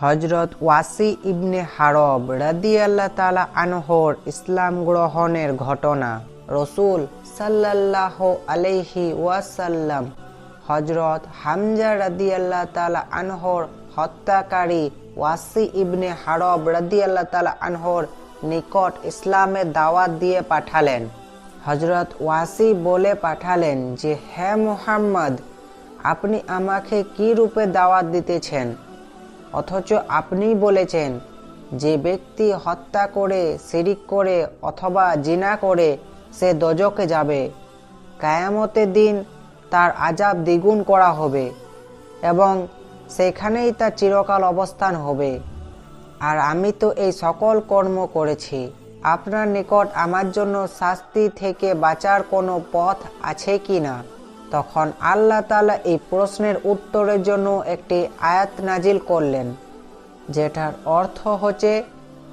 হযরত ওয়াসি ইবনে হারব রাদিয়াল্লাহু তাআলা আনহুর ইসলাম গ্রহণের ঘটনা। রাসূল সাল্লাল্লাহু আলাইহি ওয়াসাল্লাম হযরত হামজা রাদিয়াল্লাহু তাআলা আনহুর হত্যাকারী ওয়াসি ইবনে হারব রাদিয়াল্লাহু তাআলা আনহুর নিকট ইসলামের দাওয়াত দিয়ে পাঠালেন। হযরত ওয়াসি বলে পাঠালেন যে, হে মুহাম্মদ, আপনি আমাকে কি রূপে দাওয়াত দিতেছেন? অথচ আপনি বলেছেন যে ব্যক্তি হত্যা করে, শিরিক করে অথবা জিনা করে সে দোজখে যাবে। কিয়ামতের দিন তার আযাব দ্বিগুণ করা হবে এবং সেখানেই তার চিরকাল অবস্থান হবে। আর আমি তো এই সকল কর্ম করেছি। আপনার নিকট আমার জন্য শাস্তি থেকে বাঁচার কোনো পথ আছে কি না? তখন আল্লাহ তাআলা এই প্রশ্নের উত্তরের জন্য একটি আয়াত নাজিল করলেন, যেটার অর্থ হচ্ছে,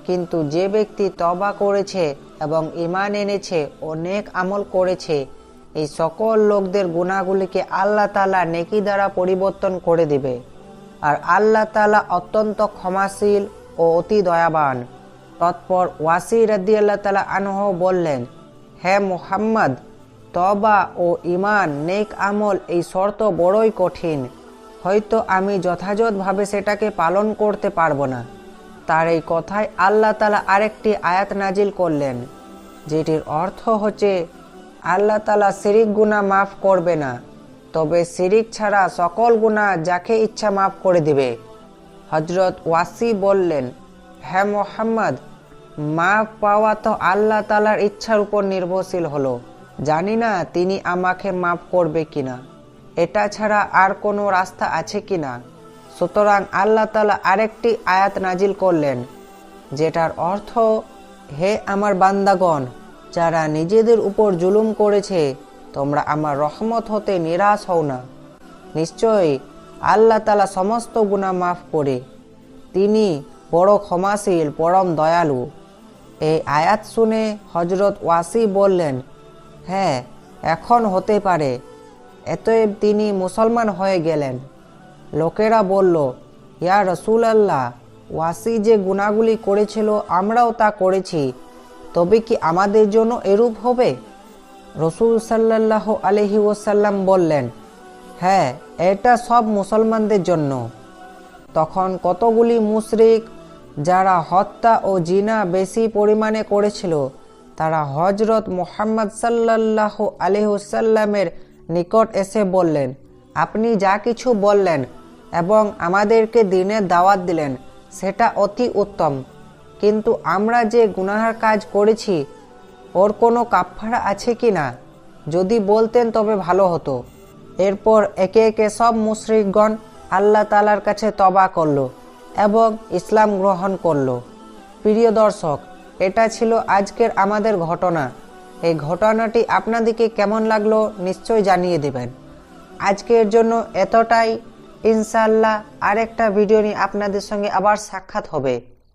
কিন্তু যে ব্যক্তি তওবা করেছে এবং ঈমান এনেছে ও নেক আমল করেছে, এই সকল লোকদের গুনাহগুলিকে আল্লাহ তাআলা নেকি দ্বারা পরিবর্তন করে দিবে। আর আল্লাহ তাআলা অত্যন্ত ক্ষমাশীল ও অতি দয়াবান। তৎপর ওয়াসি রাদিয়াল্লাহু তাআলা আনহু বললেন, হে মুহাম্মদ, তওবা ও ঈমান নেক আমল এই শর্ত বড়ই কঠিন, হয়তো আমি যথাযথভাবে সেটাকে পালন করতে পারবো না। তার এই কথায় আল্লাহ তাআলা আরেকটি আয়াত নাজিল করলেন, যেটির অর্থ হচ্ছে, আল্লাহ তাআলা শিরিক গুনাহ মাফ করবে না, তবে শিরিক ছাড়া সকল গুনাহ যাকে ইচ্ছা মাফ করে দিবে। হযরত ওয়াসি বললেন, হে মুহাম্মদ, মাফ পাওয়া তো আল্লাহ তাআলার ইচ্ছার উপর নির্ভরশীল হলো। জানি না তিনি আমাকে মাফ করবে কিনা, এটা ছাড়া আর কোনো রাস্তা আছে কিনা। সুতরাং আল্লাহ তাআলা আরেকটি আয়াত নাজিল করলেন, যেটার অর্থ, হে আমার বান্দাগণ, যারা নিজেদের উপর জুলুম করেছে, তোমরা আমার রহমত হতে নিরাশ হও না। নিশ্চয়ই আল্লাহ তাআলা সমস্ত গুনাহ মাফ করে, তিনি বড় ক্ষমাশীল, পরম দয়ালু। এই আয়াত শুনে হযরত ওয়াসি বললেন, হ্যাঁ, এখন হতে পারে। এতএব তিনি মুসলমান হয়ে গেলেন। লোকেরা বলল, ইয়া রাসূলুল্লাহ, ওয়াসি যে গুনাহগুলি করেছিল আমরাও তা করেছি, তবে কি আমাদের জন্য এরূপ হবে? রাসূল সাল্লাল্লাহু আলাইহি ওয়াসাল্লাম বললেন, হ্যাঁ, এটা সব মুসলমানদের জন্য। তখন কতগুলি মুশরিক যারা হত্যা ও জিনা বেশি পরিমাণে করেছিল, তারা হযরত মুহাম্মদ সাল্লাল্লাহু আলাইহি ওয়াসাল্লামের নিকট এসে বললেন, আপনি যা কিছু বললেন এবং আমাদেরকে দ্বীনের দাওয়াত দিলেন সেটা অতি উত্তম, কিন্তু আমরা যে গুনাহের কাজ করেছি ওর কোনো কাফফারা আছে কি না? যদি বলতেন তবে ভালো হতো। এরপর একে একে সব মুশরিকগণ আল্লাহ তাআলার কাছে তওবা করল এবং ইসলাম গ্রহণ করল। প্রিয় দর্শক, এটা ছিল আজকের আমাদের ঘটনা। এই ঘটনাটি আপনাদেরকে কেমন লাগলো নিশ্চয়ই জানিয়ে দেবেন। আজকের জন্য এতটাই। ইনশাআল্লাহ আরেকটা ভিডিও নিয়ে আপনাদের সঙ্গে আবার সাক্ষাৎ হবে।